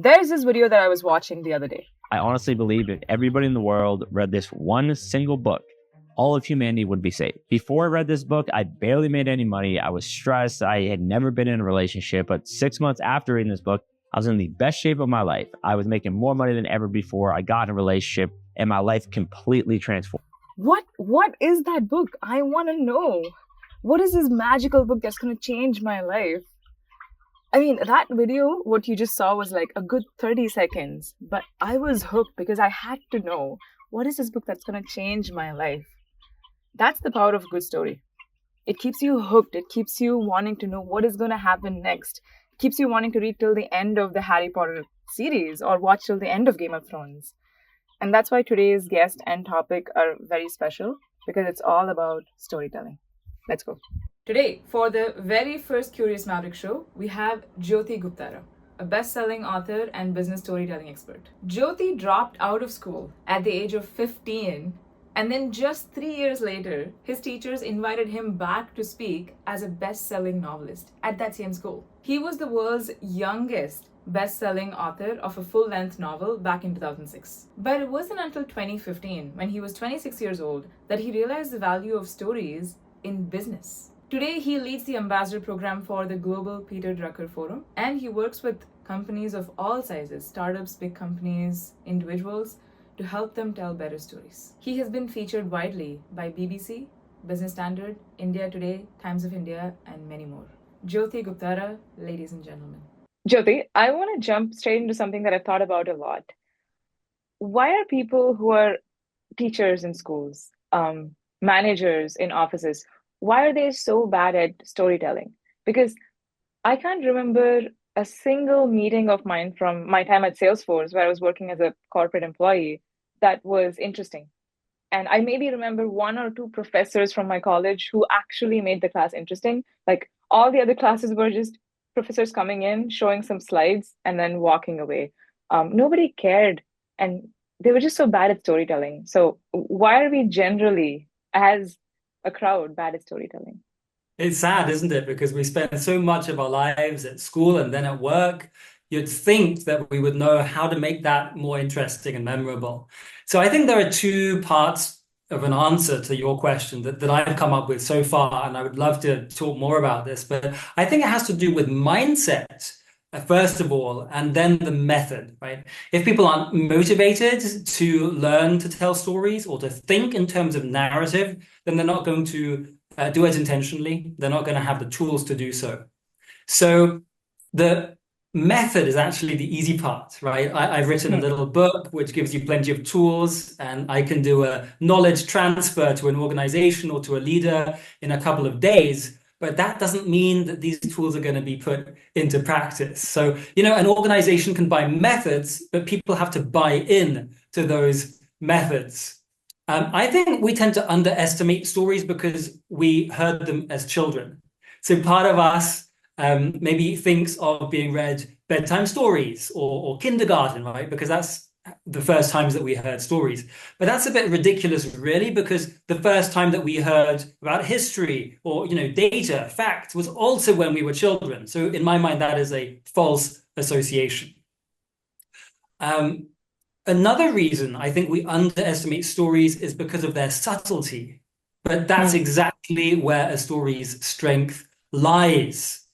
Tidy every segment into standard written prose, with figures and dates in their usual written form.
There's this video that I was watching the other day. I honestly believe if everybody in the world read this one single book, all of humanity would be saved. Before I read this book, I barely made any money. I was stressed. I had never been in a relationship. But 6 months after reading this book, I was in the best shape of my life. I was making more money than ever before. I got in a relationship and my life completely transformed. What is that book? I want to know. What is this magical book that's going to change my life? I mean, that video, what you just saw was like a good 30 seconds, but I was hooked because I had to know, what is this book that's going to change my life? That's the power of a good story. It keeps you hooked. It keeps you wanting to know what is going to happen next. It keeps you wanting to read till the end of the Harry Potter series or watch till the end of Game of Thrones. And that's why today's guest and topic are very special, because it's all about storytelling. Let's go. Today, for the very first Curious Maverick show, we have Jyoti Guptara, a best-selling author and business storytelling expert. Jyoti dropped out of school at the age of 15, and then just 3 years later, his teachers invited him back to speak as a best-selling novelist at that same school. He was the world's youngest best-selling author of a full-length novel back in 2006. But it wasn't until 2015, when he was 26 years old, that he realized the value of stories in business. Today, he leads the ambassador program for the Global Peter Drucker Forum, and he works with companies of all sizes, startups, big companies, individuals, to help them tell better stories. He has been featured widely by BBC, Business Standard, India Today, Times of India, and many more. Jyoti Guptara, ladies and gentlemen. Jyoti, I want to jump straight into something that I've thought about a lot. Why are people who are teachers in schools, managers in offices, why are they so bad at storytelling? Because I can't remember a single meeting of mine from my time at Salesforce, where I was working as a corporate employee, that was interesting. And I maybe remember one or two professors from my college who actually made the class interesting. Like all the other classes were just professors coming in, showing some slides, and then walking away. Nobody cared. And they were just so bad at storytelling. So why are we generally, as a crowd, bad at storytelling? It's sad, isn't it? Because we spend so much of our lives at school and then at work. You'd think that we would know how to make that more interesting and memorable. So I think there are two parts of an answer to your question that I've come up with so far, and I would love to talk more about this. But I think it has to do with mindset, first of all, and then the method, right? If people aren't motivated to learn to tell stories or to think in terms of narrative, then they're not going to do it intentionally. They're not going to have the tools to do so. So the method is actually the easy part, right? I've written a little book which gives you plenty of tools, and I can do a knowledge transfer to an organization or to a leader in a couple of days. But that doesn't mean that these tools are going to be put into practice. So, an organization can buy methods, but people have to buy in to those methods. I think we tend to underestimate stories because we heard them as children. So part of us maybe thinks of being read bedtime stories or kindergarten, right? Because that's the first times that we heard stories. But that's a bit ridiculous, really, because the first time that we heard about history or, data, facts, was also when we were children. So in my mind, that is a false association. Another reason I think we underestimate stories is because of their subtlety. But that's exactly where a story's strength lies.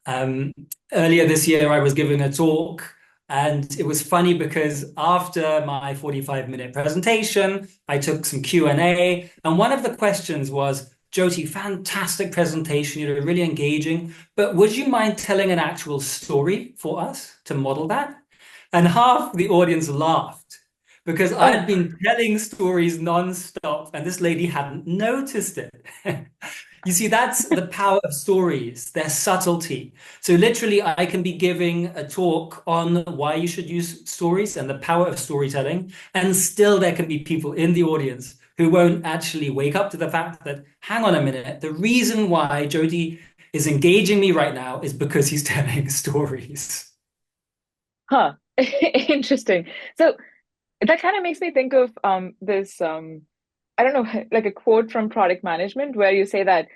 Earlier this year, I was giving a talk, and it was funny because after my 45-minute presentation, I took some Q&A, and one of the questions was, Jyoti, fantastic presentation, really engaging, but would you mind telling an actual story for us to model that? And half the audience laughed because I had been telling stories nonstop, and this lady hadn't noticed it. You see, that's the power of stories, their subtlety. So literally, I can be giving a talk on why you should use stories and the power of storytelling, and still there can be people in the audience who won't actually wake up to the fact that, hang on a minute, the reason why Jyoti is engaging me right now is because he's telling stories. Huh. Interesting. So that kind of makes me think of this I don't know, like a quote from product management where you say that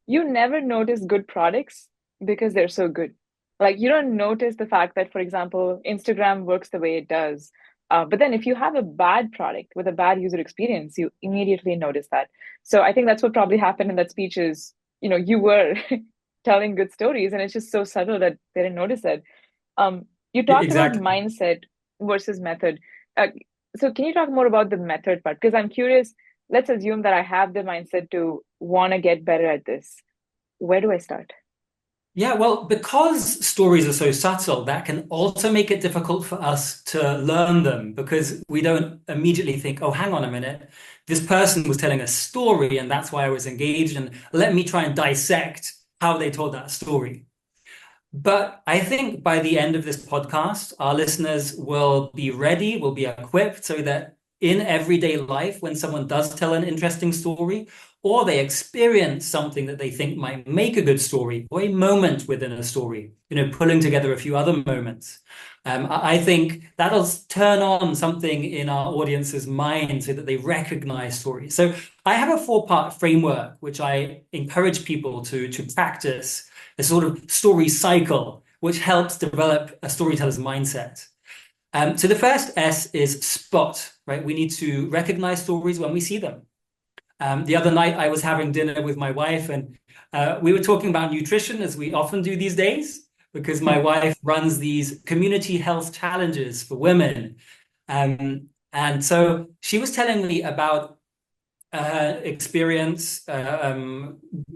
you never notice good products because they're so good. Like you don't notice the fact that, for example, Instagram works the way it does. But then if you have a bad product with a bad user experience, you immediately notice that. So I think that's what probably happened in that speech is, you were telling good stories and it's just so subtle that they didn't notice it. You talked about Exactly. mindset versus method. Uh, so can you talk more about the method part? Because I'm curious, let's assume that I have the mindset to want to get better at this. Where do I start? Yeah, well, because stories are so subtle, that can also make it difficult for us to learn them because we don't immediately think, oh, hang on a minute, this person was telling a story and that's why I was engaged, and let me try and dissect how they told that story. But I think by the end of this podcast, our listeners will be ready, will be equipped so that in everyday life, when someone does tell an interesting story, or they experience something that they think might make a good story, or a moment within a story, pulling together a few other moments. I think that'll turn on something in our audience's mind so that they recognize stories. So I have a four-part framework, which I encourage people to practice, a sort of story cycle, which helps develop a storyteller's mindset. So the first S is spot, right? We need to recognize stories when we see them. The other night, I was having dinner with my wife, and we were talking about nutrition, as we often do these days, because my wife runs these community health challenges for women. And so she was telling me about experience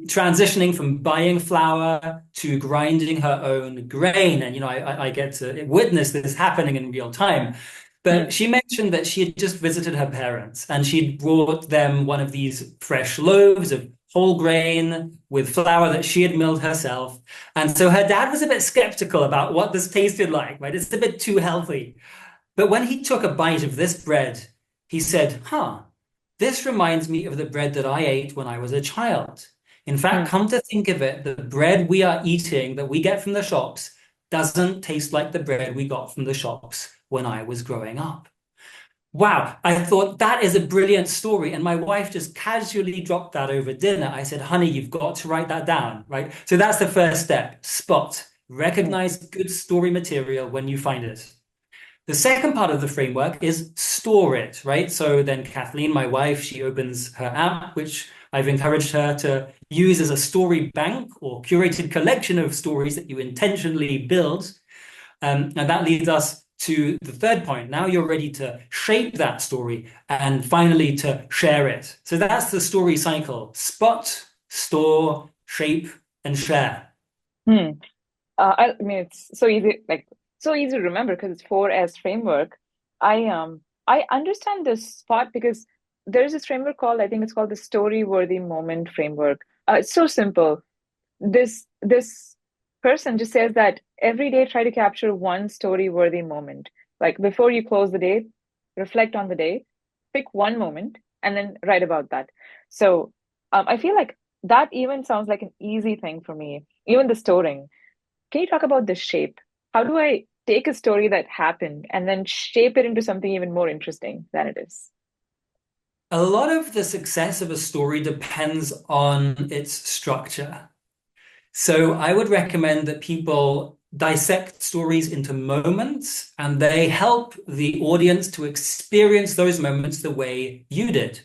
transitioning from buying flour to grinding her own grain. And, I get to witness this happening in real time. But Hmm. she mentioned that she had just visited her parents and she'd brought them one of these fresh loaves of whole grain with flour that she had milled herself. And so her dad was a bit skeptical about what this tasted like, right? It's a bit too healthy. But when he took a bite of this bread, he said, huh, this reminds me of the bread that I ate when I was a child. In fact, Hmm. come to think of it, the bread we are eating that we get from the shops doesn't taste like the bread we got from the shops when I was growing up. Wow, I thought that is a brilliant story. And my wife just casually dropped that over dinner. I said, honey, you've got to write that down, right? So that's the first step. Spot. Hmm. Recognize good story material when you find it. The second part of the framework is store it, right? So then Kathleen, my wife, she opens her app, which I've encouraged her to use as a story bank or curated collection of stories that you intentionally build. And that leads us to the third point. Now you're ready to shape that story and finally to share it. So that's the story cycle: spot, store, shape, and share. Hmm. I mean, it's so easy, like so easy to remember because it's 4S framework. I understand this part because there's this framework called, I think it's called the story worthy moment framework. It's so simple. This person just says that every day try to capture one story worthy moment. Like before you close the day, reflect on the day, pick one moment, and then write about that. So I feel like that even sounds like an easy thing for me. Even the storing. Can you talk about the shape? How do I take a story that happened and then shape it into something even more interesting than it is? A lot of the success of a story depends on its structure. So I would recommend that people dissect stories into moments and they help the audience to experience those moments the way you did.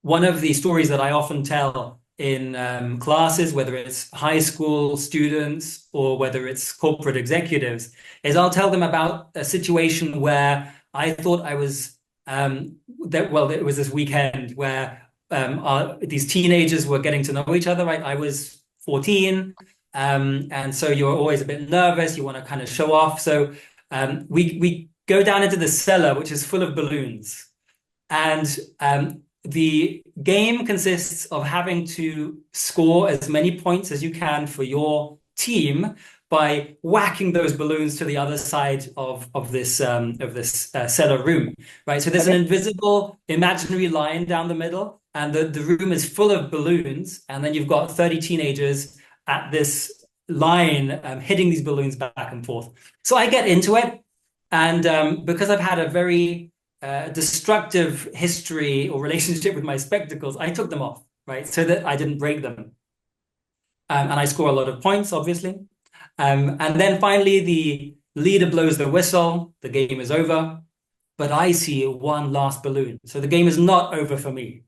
One of the stories that I often tell in classes, whether it's high school students or whether it's corporate executives, is I'll tell them about a situation where I thought I was well, it was this weekend where these teenagers were getting to know each other. Right? I was 14, and so you're always a bit nervous. You want to kind of show off. So we go down into the cellar, which is full of balloons. And the game consists of having to score as many points as you can for your team by whacking those balloons to the other side of this cellar room, right? So there's an Okay. invisible imaginary line down the middle, and the room is full of balloons, and then you've got 30 teenagers at this line hitting these balloons back and forth. So I get into it, and because I've had a very destructive history or relationship with my spectacles, I took them off, right? So that I didn't break them. And I score a lot of points, obviously. And then finally, the leader blows the whistle, the game is over, but I see one last balloon. So the game is not over for me.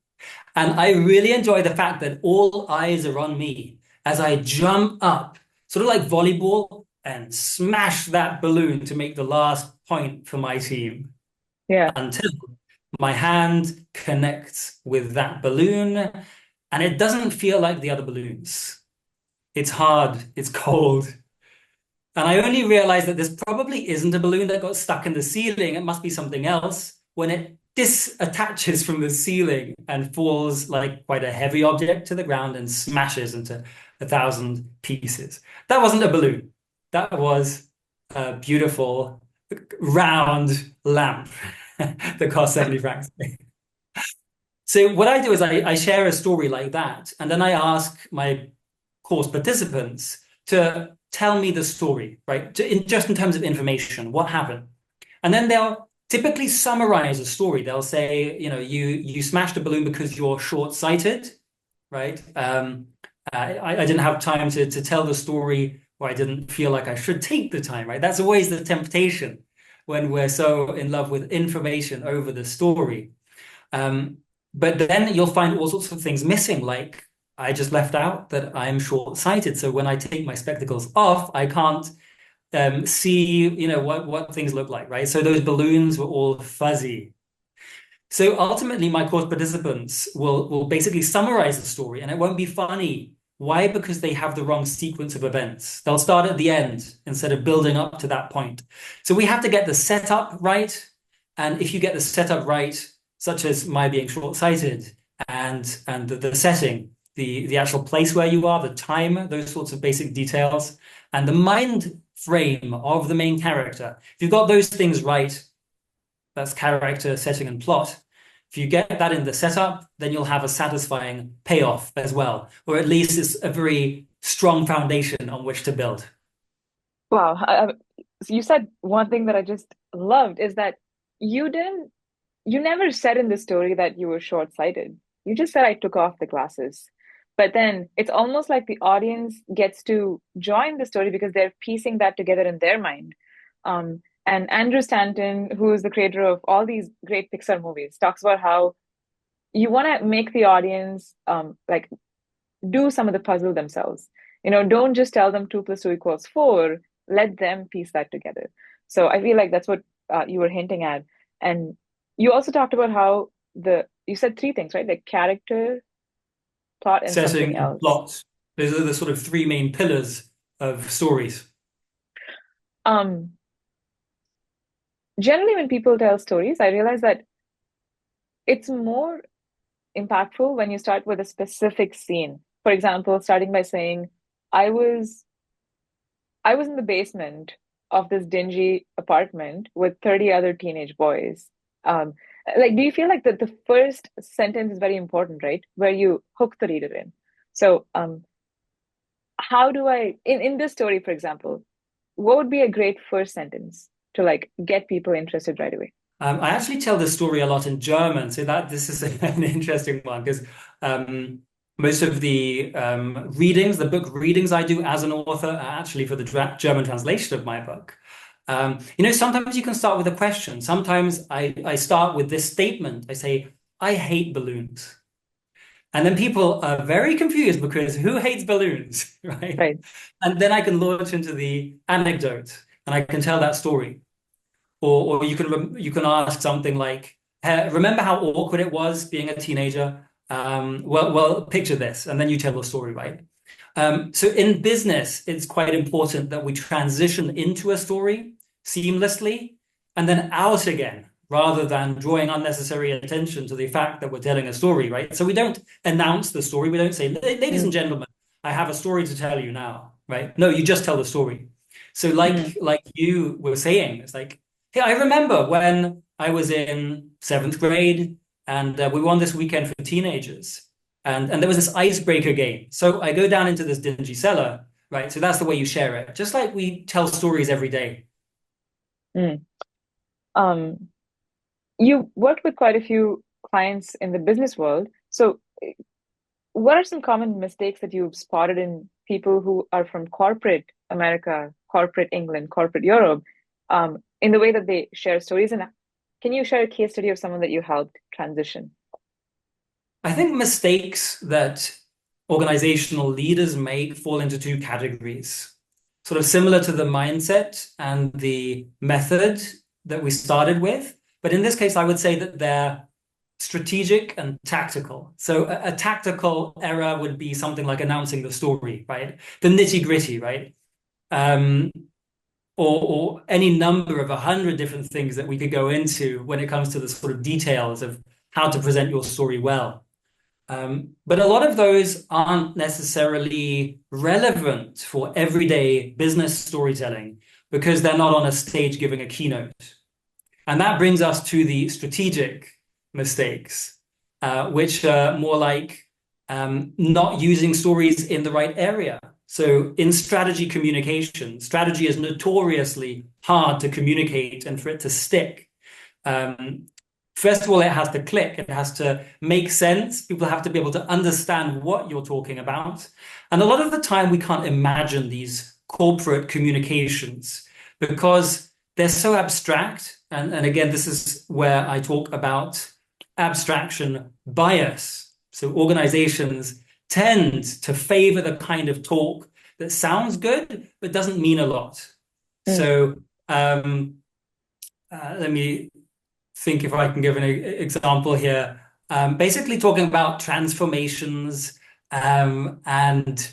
And I really enjoy the fact that all eyes are on me as I jump up, sort of like volleyball, and smash that balloon to make the last point for my team Yeah. until my hand connects with that balloon and it doesn't feel like the other balloons. It's hard, it's cold. And I only realized that this probably isn't a balloon that got stuck in the ceiling. It must be something else when it disattaches from the ceiling and falls like quite a heavy object to the ground and smashes into 1,000 pieces. That wasn't a balloon. That was a beautiful round lamp that cost 70 francs. So what I do is I share a story like that, and then I ask my course participants to tell me the story, right? Just in terms of information, what happened. And then they'll typically summarize a story. They'll say, you smashed a balloon because you're short-sighted, right? I didn't have time to tell the story, or I didn't feel like I should take the time, right? That's always the temptation when we're so in love with information over the story. But then you'll find all sorts of things missing, like I just left out that I'm short-sighted. So when I take my spectacles off, I can't see, what things look like, right? So those balloons were all fuzzy. So ultimately, my course participants will basically summarize the story, and it won't be funny. Why? Because they have the wrong sequence of events. They'll start at the end instead of building up to that point. So we have to get the setup right. And if you get the setup right, such as my being short-sighted and the setting, the actual place where you are, the time, those sorts of basic details, and the mind frame of the main character. If you've got those things right, that's character, setting, and plot. If you get that in the setup, then you'll have a satisfying payoff as well, or at least it's a very strong foundation on which to build. Wow. So you said one thing that I just loved is that you didn't, you never said in the story that you were short-sighted. You just said I took off the glasses. But then it's almost like the audience gets to join the story because they're piecing that together in their mind. And Andrew Stanton, who is the creator of all these great Pixar movies, talks about how you want to make the audience like do some of the puzzle themselves. Don't just tell them 2 + 2 = 4. Let them piece that together. So I feel like that's what you were hinting at. And you also talked about how you said three things, right? Like character, plot, and something Setting and else. plot. Those are the sort of three main pillars of stories. Um, Generally, when people tell stories, I realize that it's more impactful when you start with a specific scene. For example, starting by saying, I was I was in the basement of this dingy apartment with 30 other teenage boys. Um, like, do you feel like the first sentence is very important, right? Where you hook the reader in. So, how do in this story, for example, what would be a great first sentence to like get people interested right away? I actually tell this story a lot in German, so that this is an interesting one because most of the the book readings I do as an author are actually for the German translation of my book. Sometimes you can start with a question. Sometimes I start with this statement. I say, I hate balloons. And then people are very confused because who hates balloons, right? Right. And then I can launch into the anecdote and I can tell that story. Or you can ask something like, remember how awkward it was being a teenager? Well, picture this, and then you tell the story, right? So in business, it's quite important that we transition into a story seamlessly and then out again, rather than drawing unnecessary attention to the fact that we're telling a story, right? So we don't announce the story. We don't say, ladies and Mm, gentlemen, I have a story to tell you now, right? No, you just tell the story. So mm, like you were saying, it's like, hey, I remember when I was in seventh grade and we won this weekend for teenagers. And there was this icebreaker game. So I go down into this dingy cellar, right? So that's the way you share it. Just like we tell stories every day. mm. Um, you worked with quite a few clients in the business world. So, what are some common mistakes that you've spotted in people who are from corporate America, corporate England, corporate Europe, in the way that they share stories. And can you share a case study of someone that you helped transition? I think mistakes that organizational leaders make fall into two categories, sort of similar to the mindset and the method that we started with. But in this case, I would say that they're strategic and tactical. So a tactical error would be something like announcing the story, right? The nitty-gritty, right? Um, or any number of 100 different things that we could go into when it comes to the sort of details of how to present your story well. But a lot of those aren't necessarily relevant for everyday business storytelling because they're not on a stage giving a keynote. And that brings us to the strategic mistakes, which are more like not using stories in the right area. So in strategy communication, strategy is notoriously hard to communicate and for it to stick. First of all, it has to click. It has to make sense. People have to be able to understand what you're talking about. And a lot of the time, we can't imagine these corporate communications because they're so abstract. And again, this is where I talk about abstraction bias. So organizations tend to favor the kind of talk that sounds good, but doesn't mean a lot. So let me think if I can give an example here. Basically talking about transformations and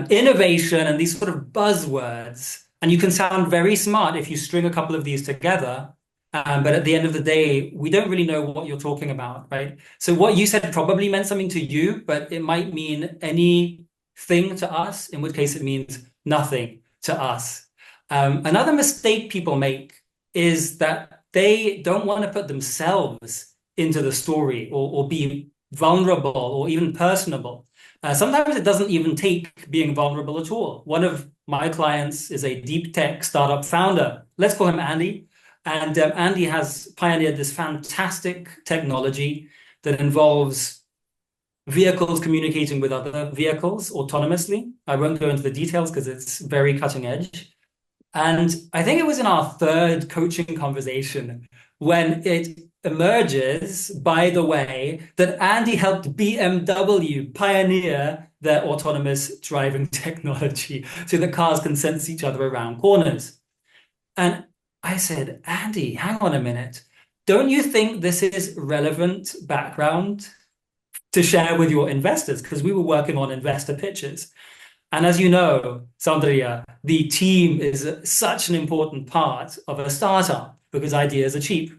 innovation and these sort of buzzwords. And you can sound very smart if you string a couple of these together. But at the end of the day, we don't really know what you're talking about, right? So what you said probably meant something to you, but it might mean anything to us, in which case it means nothing to us. Another mistake people make is that they don't want to put themselves into the story or be vulnerable or even personable. Sometimes it doesn't even take being vulnerable at all. One of my clients is a deep tech startup founder. Let's call him Andy. And Andy has pioneered this fantastic technology that involves vehicles communicating with other vehicles autonomously. I won't go into the details because it's very cutting edge. And I think it was in our third coaching conversation when it emerges, by the way, that Andy helped BMW pioneer their autonomous driving technology so that cars can sense each other around corners. And I said, Andy, hang on a minute. Don't you think this is relevant background to share with your investors? Because we were working on investor pitches. And as you know, Soundarya, the team is such an important part of a startup because ideas are cheap.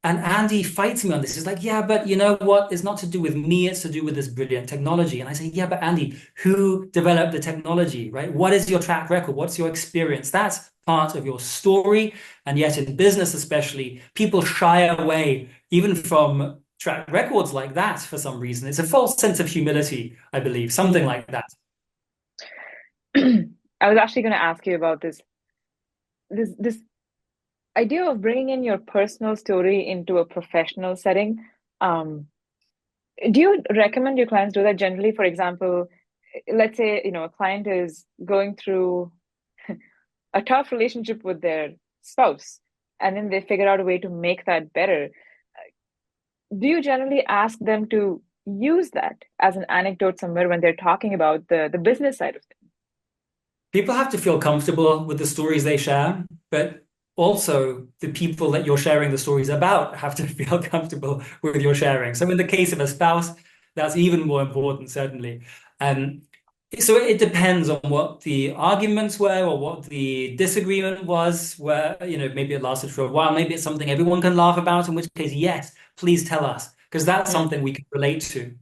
And Andy fights me on this. He's like, yeah, but you know what? It's not to do with me. It's to do with this brilliant technology. And I say, yeah, but Andy, who developed the technology, right? What is your track record? What's your experience? That's part of your story. And yet in business, especially, people shy away even from track records like that for some reason. It's a false sense of humility, I believe, something like that. I was actually going to ask you about this idea of bringing in your personal story into a professional setting. Do you recommend your clients do that generally? For example, let's say, a client is going through a tough relationship with their spouse, and then they figure out a way to make that better. Do you generally ask them to use that as an anecdote somewhere when they're talking about the business side of things? People have to feel comfortable with the stories they share, but also the people that you're sharing the stories about have to feel comfortable with your sharing. So in the case of a spouse, that's even more important, certainly. So it depends on what the arguments were or what the disagreement was, where, maybe it lasted for a while. Maybe it's something everyone can laugh about, in which case, yes, please tell us, because that's something we can relate to.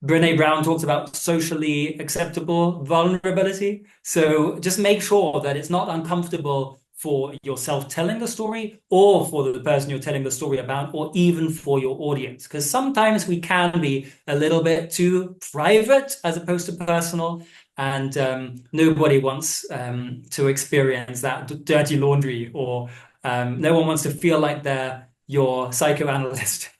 Brene Brown talks about socially acceptable vulnerability. So just make sure that it's not uncomfortable for yourself telling the story or for the person you're telling the story about, or even for your audience. Because sometimes we can be a little bit too private as opposed to personal. And nobody wants to experience that dirty laundry, or no one wants to feel like they're your psychoanalyst.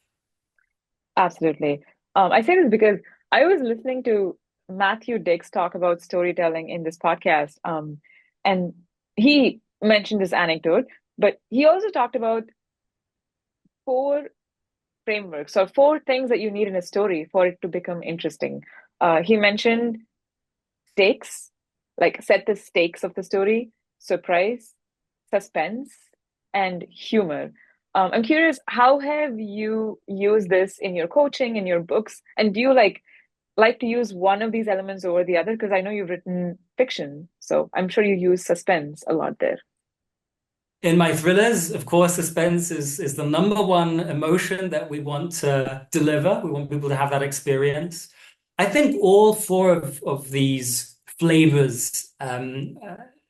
Absolutely. I say this because I was listening to Matthew Dix talk about storytelling in this podcast. And he mentioned this anecdote, but he also talked about four frameworks or four things that you need in a story for it to become interesting. He mentioned stakes, like set the stakes of the story, surprise, suspense, and humor. I'm curious, how have you used this in your coaching, in your books, and do you like to use one of these elements over the other? Because I know you've written fiction, so I'm sure you use suspense a lot there. In my thrillers, of course, suspense is the number one emotion that we want to deliver. We want people to have that experience. I think all four of these flavors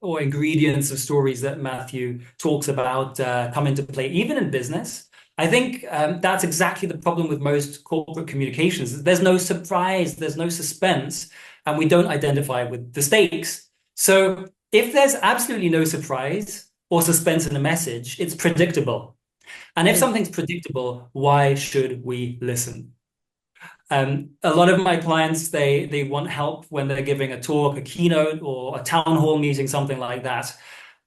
or ingredients of stories that Matthew talks about come into play, even in business. I think that's exactly the problem with most corporate communications. There's no surprise, there's no suspense, and we don't identify with the stakes. So if there's absolutely no surprise or suspense in a message, it's predictable. And if Mm. something's predictable, why should we listen? A lot of my clients, they want help when they're giving a talk, a keynote, or a town hall meeting, something like that.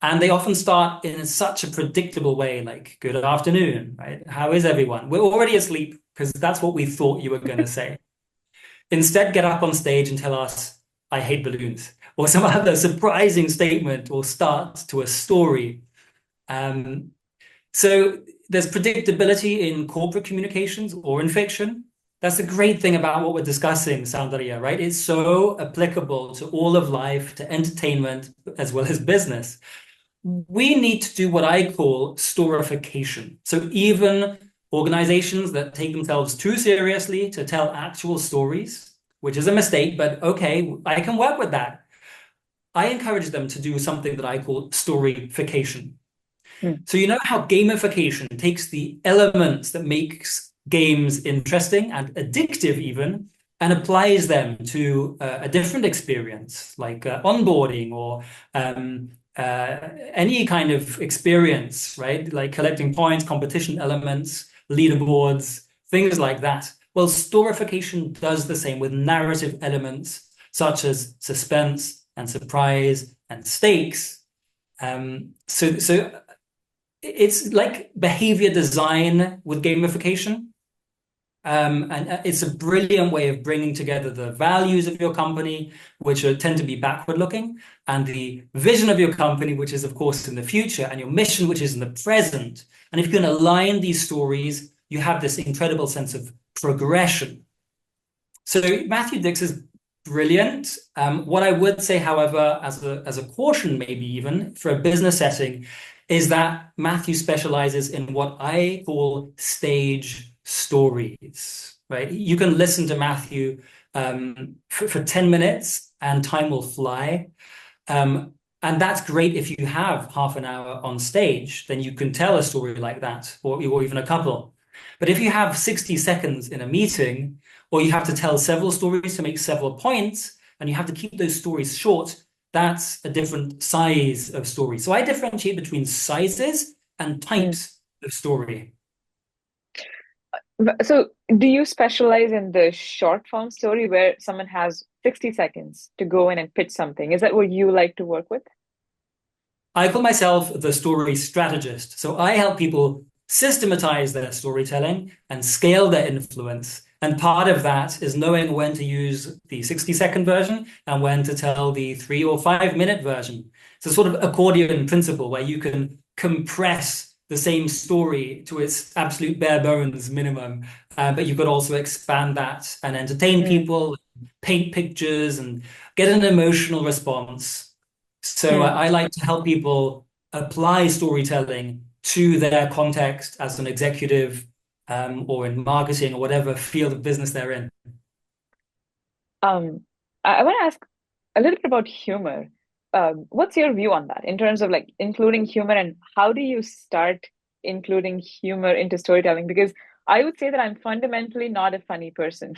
And they often start in such a predictable way, like, good afternoon, right? How is everyone? We're already asleep because that's what we thought you were going to say. Instead, get up on stage and tell us, I hate balloons, or some other surprising statement or start to a story. Um, so there's predictability in corporate communications or in fiction. That's the great thing about what we're discussing, Soundarya, right? It's so applicable to all of life, to entertainment, as well as business. We need to do what I call storification. So even organizations that take themselves too seriously to tell actual stories, which is a mistake, but okay, I can work with that. I encourage them to do something that I call storyfication. Mm. So you know how gamification takes the elements that makes games interesting and addictive even, and applies them to a different experience, like onboarding or any kind of experience, right? Like collecting points, competition elements, leaderboards, things like that. Well, storification does the same with narrative elements such as suspense and surprise and stakes. So it's like behavior design with gamification. And it's a brilliant way of bringing together the values of your company, which tend to be backward looking, and the vision of your company, which is, of course, in the future, and your mission, which is in the present. And if you can align these stories, you have this incredible sense of progression. So Matthew Dix is brilliant. What I would say, however, as a caution, maybe even for a business setting, is that Matthew specializes in what I call stage stories, right? You can listen to Matthew for 10 minutes and time will fly. And that's great if you have half an hour on stage, then you can tell a story like that, or even a couple. But if you have 60 seconds in a meeting, or you have to tell several stories to make several points, and you have to keep those stories short, that's a different size of story. So I differentiate between sizes and Mm. types of story. So, do you specialize in the short form story where someone has 60 seconds to go in and pitch something? Is that what you like to work with? I call myself the story strategist. So I help people systematize their storytelling and scale their influence. And part of that is knowing when to use the 60-second version and when to tell the 3 or 5 minute version. It's a sort of accordion principle where you can compress the same story to its absolute bare bones minimum, but you could also expand that and entertain Mm. people, paint pictures, and get an emotional response. So Mm. I like to help people apply storytelling to their context as an executive or in marketing or whatever field of business they're in. Um, I want to ask a little bit about humor. What's your view on that in terms of like including humor, and how do you start including humor into storytelling? Because I would say that I'm fundamentally not a funny person.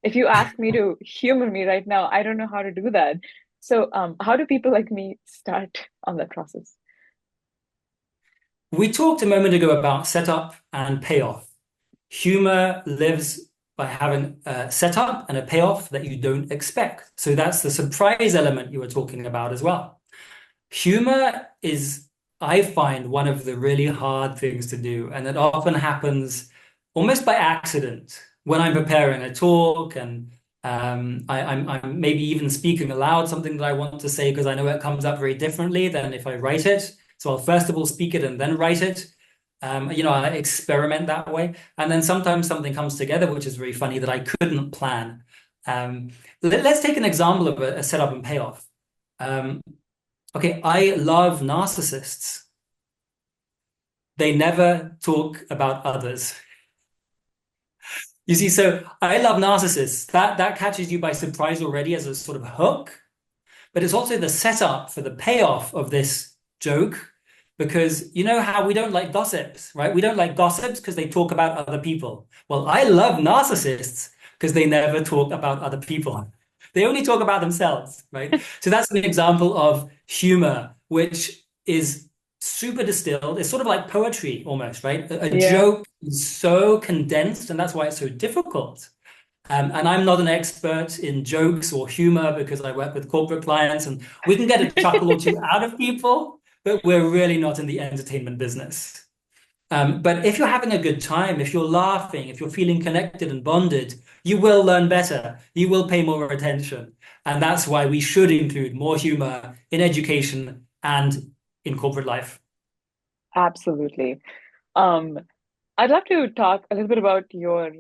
If you ask me to humor me right now, I don't know how to do that. So, how do people like me start on that process? We talked a moment ago about setup and payoff. Humor lives by having a setup and a payoff that you don't expect. So that's the surprise element you were talking about as well. humor is, I find, one of the really hard things to do, and it often happens almost by accident when I'm preparing a talk and I'm maybe even speaking aloud something that I want to say because I know it comes up very differently than if I write it. So I'll first of all speak it and then write it. I experiment that way. And then sometimes something comes together, which is very funny that I couldn't plan. Let's take an example of a setup and payoff. Okay, I love narcissists. They never talk about others. You see, so I love narcissists. That catches you by surprise already as a sort of hook, but it's also the setup for the payoff of this joke, because you know how we don't like gossips, right? We don't like gossips because they talk about other people. Well, I love narcissists because they never talk about other people. They only talk about themselves, right? So that's an example of humor, which is super distilled. It's sort of like poetry almost, right? A Yeah. joke is so condensed, and that's why it's so difficult. And I'm not an expert in jokes or humor because I work with corporate clients, and we can get a chuckle or two out of people, but we're really not in the entertainment business. But if you're having a good time, if you're laughing, if you're feeling connected and bonded, you will learn better. You will pay more attention. And that's why we should include more humor in education and in corporate life. Absolutely. Um, I'd love to talk a little bit about your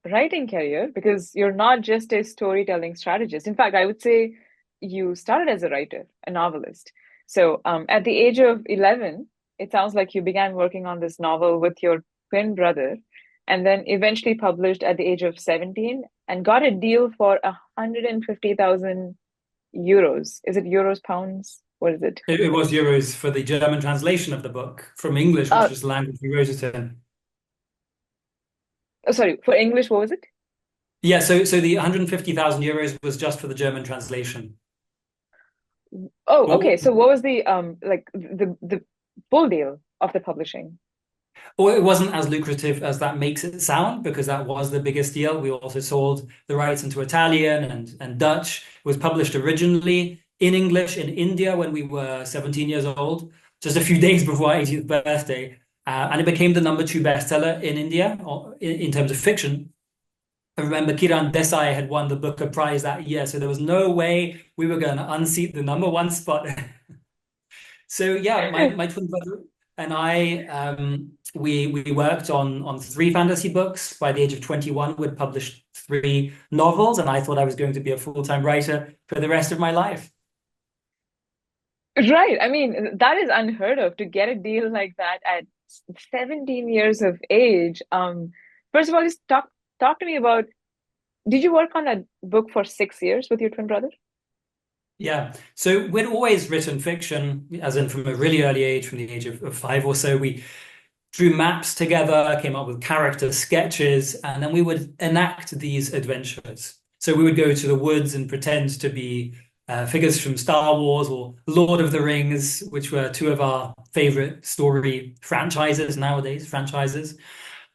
writing career because you're not just a storytelling strategist. In fact, I would say you started as a writer, a novelist. So, at the age of 11, it sounds like you began working on this novel with your twin brother, and then eventually published at the age of 17 and got a deal for 150,000 euros. Is it euros, pounds? What is it? It was euros for the German translation of the book from English, which Uh, was the language we wrote it in. oh, sorry, for English, what was it? Yeah, so the 150,000 euros was just for the German translation. Oh, okay. Well, So what was the like the full deal of the publishing? or it wasn't as lucrative as that makes it sound, because that was the biggest deal. We also sold the rights into Italian and Dutch. It was published originally in English in India when we were 17 years old, just a few days before our 18th birthday. And it became the #2 bestseller in India in terms of fiction. I remember Kiran Desai had won the Booker Prize that year, so there was no way we were going to unseat the #1 spot. So yeah, my twin brother and I, we worked on 3 fantasy books. By the age of 21, we'd published 3 novels, and I thought I was going to be a full-time writer for the rest of my life. Right. I mean, that is unheard of to get a deal like that at 17 years of age. First of all, just talk to me about, did you work on a book for 6 years with your twin brother? Yeah, so we'd always written fiction, as in from a really early age, from the age of 5 or so. We drew maps together, came up with character sketches, and then we would enact these adventures. So we would go to the woods and pretend to be figures from Star Wars or Lord of the Rings, which were 2 of our favorite story franchises nowadays, franchises.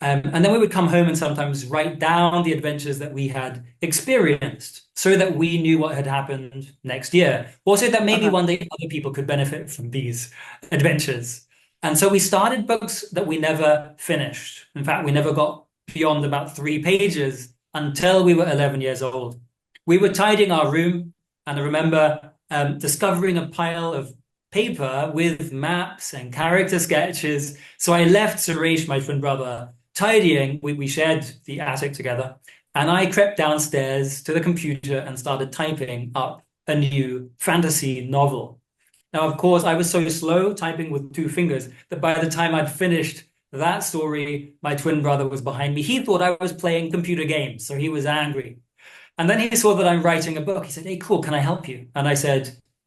And then we would come home and sometimes write down the adventures that we had experienced so that we knew what had happened next year. Also, that maybe Uh-huh. one day other people could benefit from these adventures. And so we started books that we never finished. In fact, we never got beyond about 3 pages until we were 11 years old. We were tidying our room, and I remember discovering a pile of paper with maps and character sketches. So I left Suresh, my twin brother, tidying. We shared the attic together. And I crept downstairs to the computer and started typing up a new fantasy novel. Now, of course, I was so slow typing with 2 fingers that by the time I'd finished that story, my twin brother was behind me. He thought I was playing computer games, so he was angry. And then he saw that I'm writing a book. He said, "Hey, cool, can I help you?" And I said,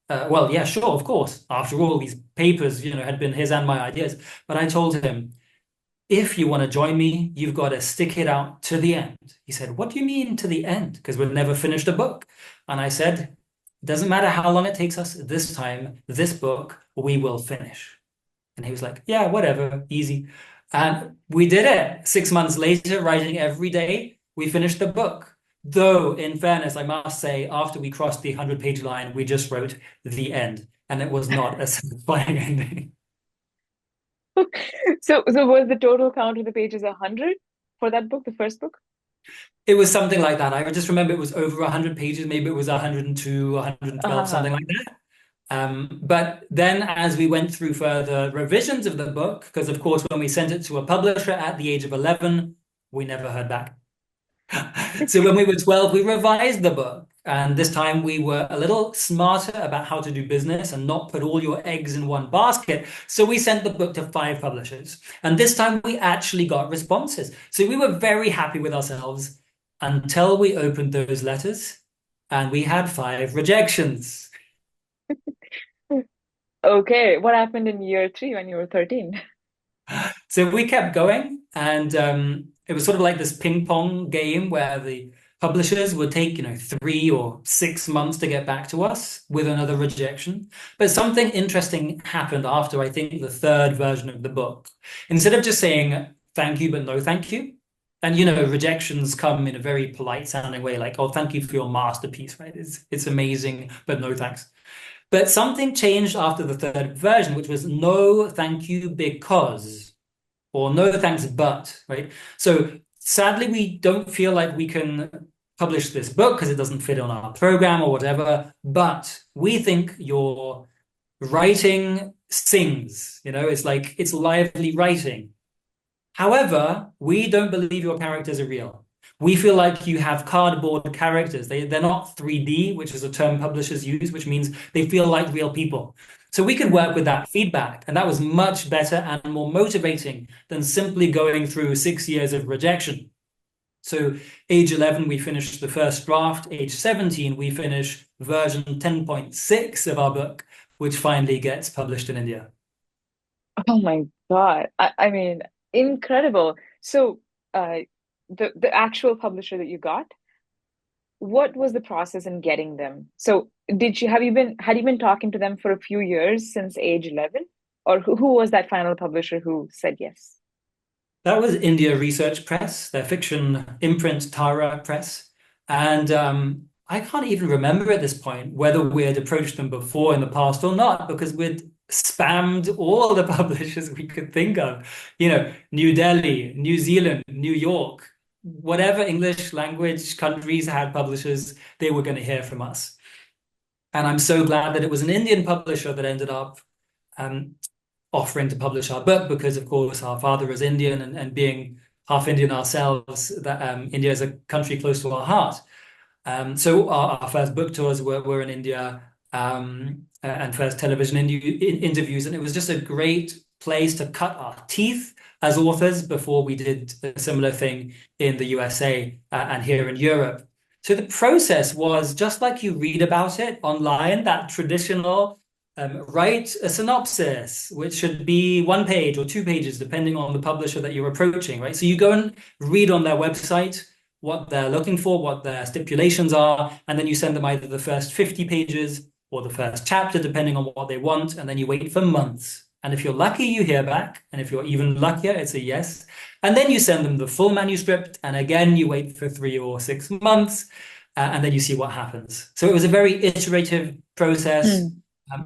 well, yeah, sure, of course. After all, these papers, had been his and my ideas. But I told him, if you want to join me, you've got to stick it out to the end. He said, "What do you mean to the end? Because we've never finished a book." And I said, "It doesn't matter how long it takes us this time, this book, we will finish." And he was like, "Yeah, whatever, easy." And we did it. 6 months later, writing every day, we finished the book. Though, in fairness, I must say, after we crossed the 100-page line, we just wrote the end. and it was not a satisfying ending. So was the total count of the pages 100 for that book, the first book? It was something like that. I just remember it was over 100 pages. Maybe it was 102, 112, something Uh-huh. like that. But then as we went through further revisions of the book, because of course, when we sent it to a publisher at the age of 11, we never heard back. So when we were 12, we revised the book. And this time we were a little smarter about how to do business and not put all your eggs in one basket. So we sent the book to 5 publishers. And this time we actually got responses. So we were very happy with ourselves until we opened those letters and we had 5 rejections. Okay, what happened in year 3 when you were 13? So we kept going, and it was sort of like this ping pong game where the publishers would take, 3 or 6 months to get back to us with another rejection. But something interesting happened after, I think, the third version of the book. Instead of just saying thank you, but no thank you, and rejections come in a very polite sounding way, like, oh, thank you for your masterpiece, right? It's amazing, but no thanks. But something changed after the third version, which was no thank you because, or no thanks but, right? So sadly, we don't feel like we can publish this book because it doesn't fit on our program or whatever, but we think your writing sings, it's like it's lively writing. However, we don't believe your characters are real. We feel like you have cardboard characters. They're not 3D, which is a term publishers use, which means they feel like real people. So we could work with that feedback, and that was much better and more motivating than simply going through 6 years of rejection. So age 11, we finished the first draft. Age 17, we finish version 10.6 of our book, which finally gets published in India. Oh my God. I mean, incredible. So, the actual publisher that you got, what was the process in getting them? So, had you been talking to them for a few years since age 11? Or who was that final publisher who said yes? That was India Research Press, their fiction imprint, Tara Press. And I can't even remember at this point whether we had approached them before in the past or not, because we'd spammed all the publishers we could think of. New Delhi, New Zealand, New York, whatever English language countries had publishers, they were going to hear from us. And I'm so glad that it was an Indian publisher that ended up um, offering to publish our book, because of course our father is Indian, and being half Indian ourselves, that India is a country close to our heart. So our first book tours were in India, and first television interviews, and it was just a great place to cut our teeth as authors before we did a similar thing in the USA and here in Europe. So the process was just like you read about it online, that traditional write a synopsis, which should be 1 page or 2 pages, depending on the publisher that you're approaching, right? So you go and read on their website what they're looking for, what their stipulations are, and then you send them either the first 50 pages or the first chapter, depending on what they want, and then you wait for months. And if you're lucky, you hear back. And if you're even luckier, it's a yes. And then you send them the full manuscript, and again, you wait for 3 or 6 months, and then you see what happens. So it was a very iterative process.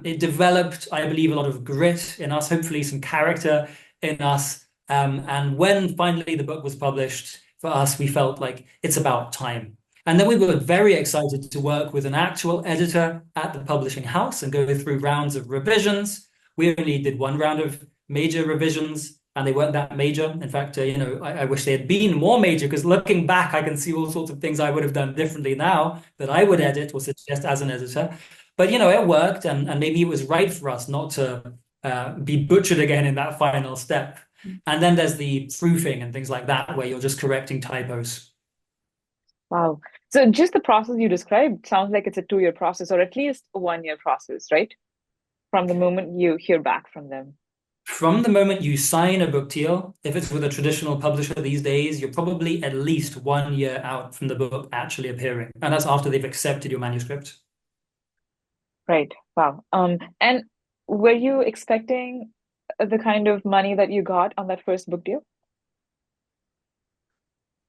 It developed, I believe, a lot of grit in us, hopefully some character in us. And when finally the book was published, for us, we felt like it's about time. And then we were very excited to work with an actual editor at the publishing house and go through rounds of revisions. We only did 1 round of major revisions, and they weren't that major. In fact, I wish they had been more major, because looking back, I can see all sorts of things I would have done differently now that I would edit or suggest as an editor. But, it worked, and maybe it was right for us not to be butchered again in that final step. And then there's the proofing and things like that, where you're just correcting typos. Wow. So just the process you described sounds like it's a 2-year process, or at least a 1-year process, right? From the moment you hear back from them. From the moment you sign a book deal, if it's with a traditional publisher these days, you're probably at least 1 year out from the book actually appearing. And that's after they've accepted your manuscript. Right. Wow. And were you expecting the kind of money that you got on that first book deal?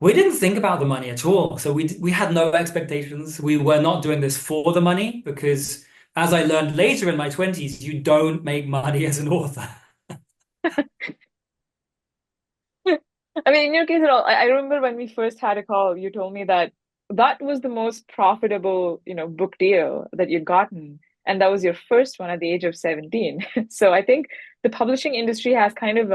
We didn't think about the money at all. So we had no expectations. We were not doing this for the money, because As I learned later in my 20s, you don't make money as an author. I mean, in your case at all, I remember when we first had a call, you told me that that was the most profitable, book deal that you'd gotten. And that was your first one at the age of 17. So I think the publishing industry has kind of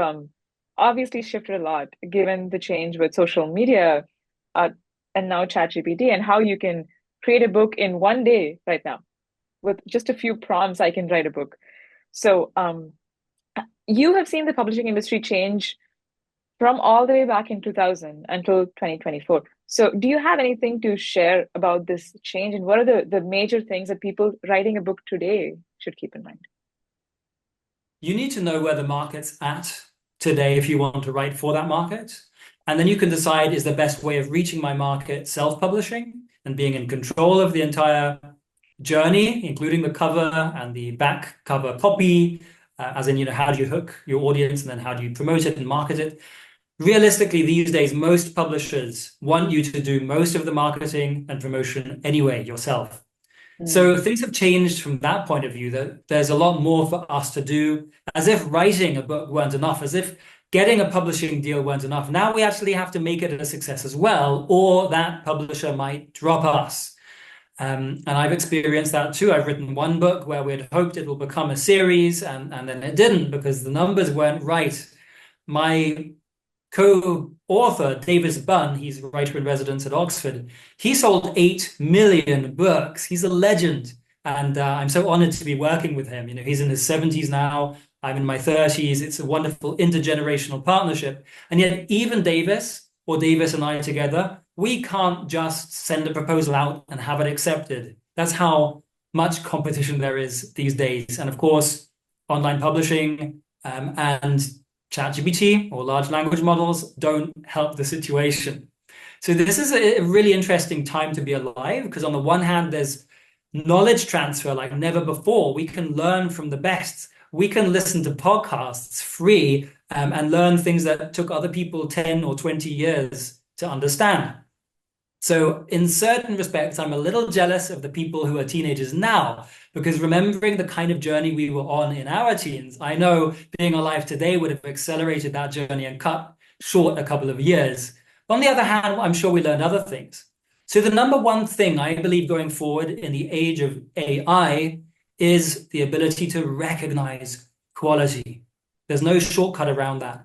obviously shifted a lot given the change with social media uh, and now ChatGPT and how you can create a book in one day right now. With just a few prompts, I can write a book. So you have seen the publishing industry change from all the way back in 2000 until 2024. So, do you have anything to share about this change, and what are the major things that people writing a book today should keep in mind? You need to know where the market's at today if you want to write for that market. And then you can decide, is the best way of reaching my market self-publishing and being in control of the entire journey, including the cover and the back cover copy, as in, how do you hook your audience and then how do you promote it and market it? Realistically, these days, most publishers want you to do most of the marketing and promotion anyway yourself. So Mm. things have changed from that point of view, that there's a lot more for us to do, as if writing a book weren't enough, as if getting a publishing deal weren't enough. Now we actually have to make it a success as well, or that publisher might drop us. And I've experienced that too. I've written one book where we'd hoped it will become a series, and then it didn't because the numbers weren't right. My co-author, Davis Bunn, he's a writer in residence at Oxford. He sold 8 million books. He's a legend. And I'm so honored to be working with him. He's in his 70s now. I'm in my 30s. It's a wonderful intergenerational partnership. And yet even Davis or Davis and I together, we can't just send a proposal out and have it accepted. That's how much competition there is these days. And of course, online publishing and ChatGPT or large language models don't help the situation. So this is a really interesting time to be alive because on the one hand, there's knowledge transfer like never before. We can learn from the best. We can listen to podcasts free and learn things that took other people 10 or 20 years to understand. So in certain respects, I'm a little jealous of the people who are teenagers now, because remembering the kind of journey we were on in our teens, I know being alive today would have accelerated that journey and cut short a couple of years. But on the other hand, I'm sure we learned other things. So the number one thing I believe going forward in the age of AI is the ability to recognize quality. There's no shortcut around that.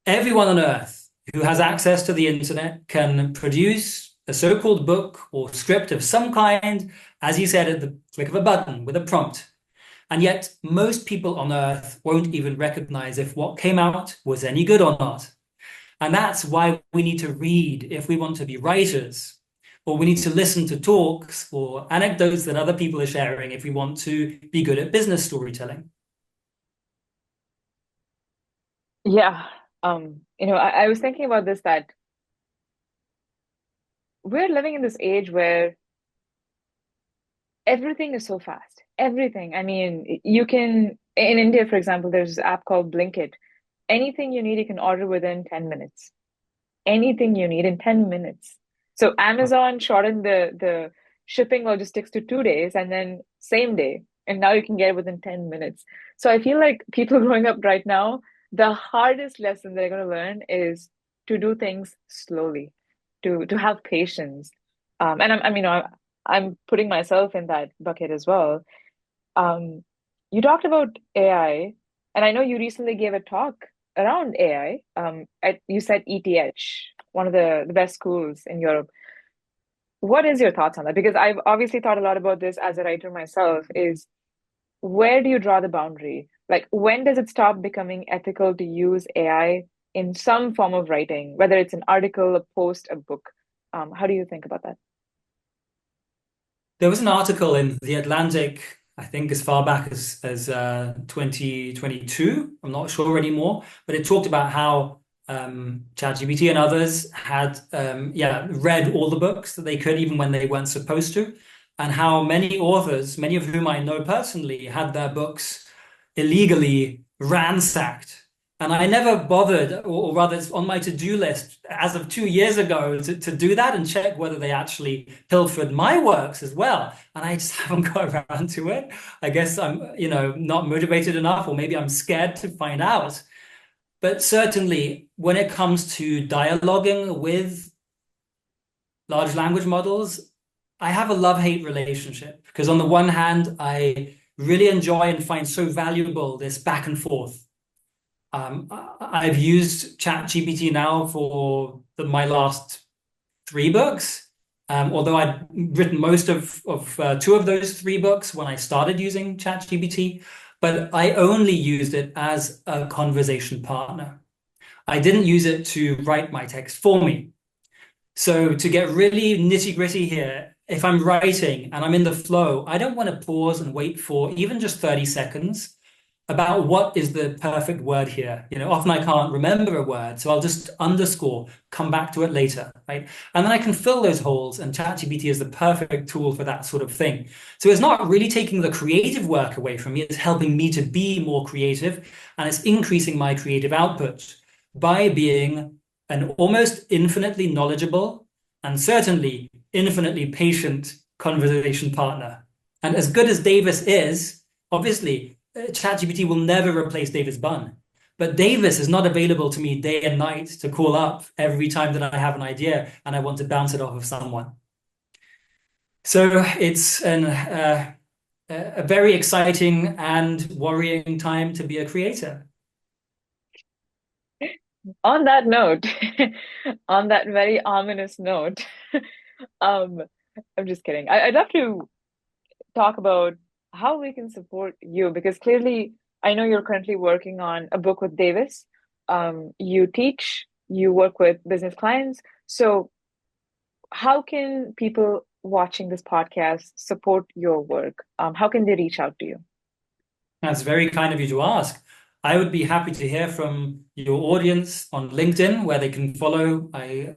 Everyone on earth who has access to the internet can produce a so-called book or script of some kind, as you said, at the click of a button with a prompt. And yet most people on earth won't even recognize if what came out was any good or not. And that's why we need to read if we want to be writers, or we need to listen to talks or anecdotes that other people are sharing if we want to be good at business storytelling. Yeah. I was thinking about this that we're living in this age where everything is so fast. Everything. I mean, you can, in India, for example, there's this app called Blinkit. Anything you need, you can order within 10 minutes. Anything you need in 10 minutes. So Amazon shortened the shipping logistics to 2 days and then same day. And now you can get it within 10 minutes. So I feel like people growing up right now, the hardest lesson they're going to learn is to do things slowly, to have patience. And I'm putting myself in that bucket as well. Um, you talked about AI, and I know you recently gave a talk around AI. You said ETH, one of the best schools in Europe. What is your thoughts on that? Because I've obviously thought a lot about this as a writer myself, is where do you draw the boundary? Like, when does it stop becoming ethical to use AI in some form of writing, whether it's an article, a post, a book? How do you think about that? There was an article in The Atlantic, I think as far back as 2022. I'm not sure anymore, but it talked about how ChatGPT and others had read all the books that they could, even when they weren't supposed to, and how many authors, many of whom I know personally, had their books illegally ransacked And I never bothered, or rather, it's on my to-do list as of 2 years ago to do that and check whether they actually pilfered my works as well. And I just haven't got around to it. I guess I'm, not motivated enough, or maybe I'm scared to find out. But certainly, when it comes to dialoguing with large language models, I have a love-hate relationship because on the one hand, I really enjoy and find so valuable this back and forth. I've used ChatGPT now for my last 3 books, although I'd written most of 2 of those 3 books when I started using ChatGPT, but I only used it as a conversation partner. I didn't use it to write my text for me. So to get really nitty-gritty here, if I'm writing and I'm in the flow, I don't want to pause and wait for even just 30 seconds about what is the perfect word here. Often I can't remember a word, so I'll just underscore, come back to it later, right? And then I can fill those holes, and ChatGPT is the perfect tool for that sort of thing. So it's not really taking the creative work away from me, it's helping me to be more creative, and it's increasing my creative output by being an almost infinitely knowledgeable and certainly infinitely patient conversation partner. And as good as Davis is, obviously, ChatGPT will never replace Davis Bunn. But Davis is not available to me day and night to call up every time that I have an idea and I want to bounce it off of someone. So it's a very exciting and worrying time to be a creator. On that note, on that very ominous note, um, I'm just kidding. I'd love to talk about how we can support you because clearly I know you're currently working on a book with Davis. You teach, you work with business clients. So, how can people watching this podcast support your work? How can they reach out to you? That's very kind of you to ask. I would be happy to hear from your audience on LinkedIn, where they can follow. I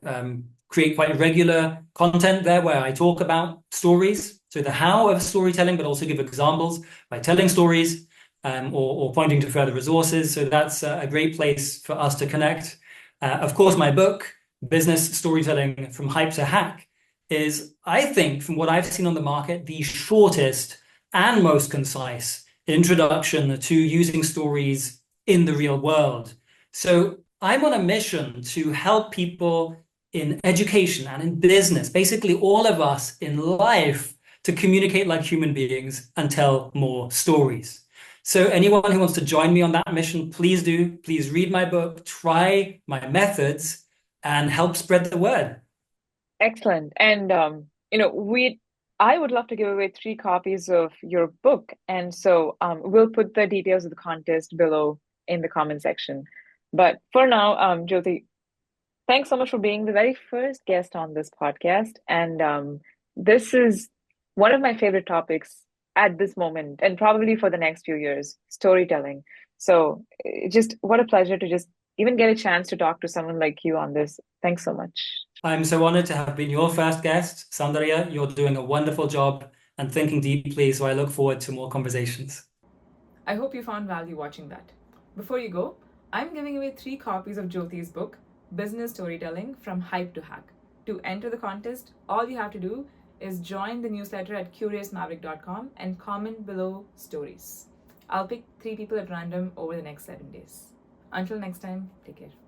create quite regular content there where I talk about stories, so the how of storytelling, but also give examples by telling stories or pointing to further resources. So that's a great place for us to connect. Of course, my book, Business Storytelling from Hype to Hack, is, I think, from what I've seen on the market, the shortest and most concise introduction to using stories in the real world. So I'm on a mission to help people in education and in business, basically all of us in life, to communicate like human beings and tell more stories. So anyone who wants to join me on that mission, please do. Please read my book, try my methods, and help spread the word. Excellent. And I would love to give away 3 copies of your book. And so we'll put the details of the contest below in the comment section. But for now, Jyoti, thanks so much for being the very first guest on this podcast. And this is one of my favorite topics at this moment, and probably for the next few years, storytelling. So just what a pleasure to just even get a chance to talk to someone like you on this. Thanks so much. I'm so honored to have been your first guest, Soundarya. You're doing a wonderful job and thinking deeply, so I look forward to more conversations. I hope you found value watching that. Before you go, I'm giving away 3 copies of Jyoti's book, Business Storytelling from Hype to Hack. To enter the contest, all you have to do is join the newsletter at curiousmaverick.com and comment below stories. I'll pick 3 people at random over the next 7 days. Until next time, take care.